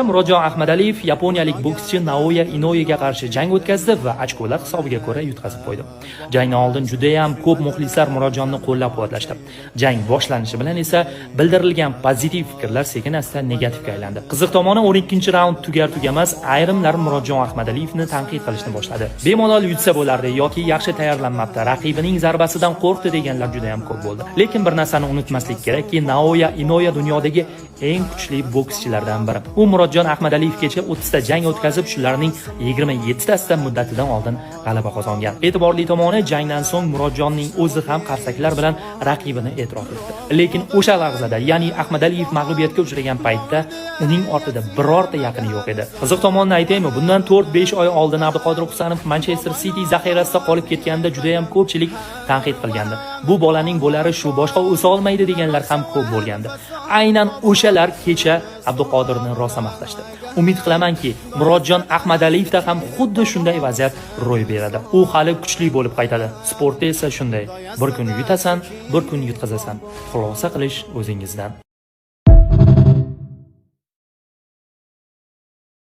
Murodjon Ahmadaliyev yaponiyalik bokschi Naoya Inouyega qarshi jang o'tkazdi va ochkolar hisobiga ko'ra yutqazib qo'ydi. Jangdan oldin juda ham ko'p muxlislar Murodjonni qo'llab-quvvatlashdi. Jang boshlanishi bilan esa bildirilgan pozitiv fikrlar sekin-asta negativga aylandi. Qiziq tomoni 12-raund tugar-tugamas ayrimlar Murodjon Ahmadaliyevni tanqid qilishni boshladi. Bemalol yutsa bo'lardi yoki yaxshi tayyorlanmabdi, raqibining zarbasidan qo'rqdi deganlar juda ham ko'p bo'ldi. Lekin bir narsani unutmaslik kerakki, Naoya Inoue dunyodagi eng kuchli bokschilardan biri. U Murodjon Ahmadaliyevgacha 30 ta jang o'tkazib, shularning 27 tasida muddatidan oldin g'alaba qozongan. E'tiborli tomoni, jangdan so'ng Murodjonning o'zi ham qarsaklar bilan raqibini e'tirof etdi. Lekin o'sha lahzada, ya'ni Ahmadaliyev mag'lubiyatga uchragan paytda uning ortida birorta yaqini yo'q edi. Qiziq tomonini aytaymi, bundan 4-5 oy oldin Abduqodir Husanov Manchester City zaxirasida qolib ketganda juda ham ko'pchilik tanqid qilgandi. Bu bolaning bo'lari shu, boshqa o'sa olmaydi deganlar ham ko'p bo'lgandi. Aynan o'shalar kecha Abduqodirni rosa maqtashdi. Umid qilamanki, Murodjon Ahmadaliyevda ham xuddi shunday vaziyat ro'y beradi. U hali kuchli bo'lib qaytadi. Sportda esa shunday. Bir kun yutasan, bir kun yutqazasan. Xulosa qilish o'zingizdan.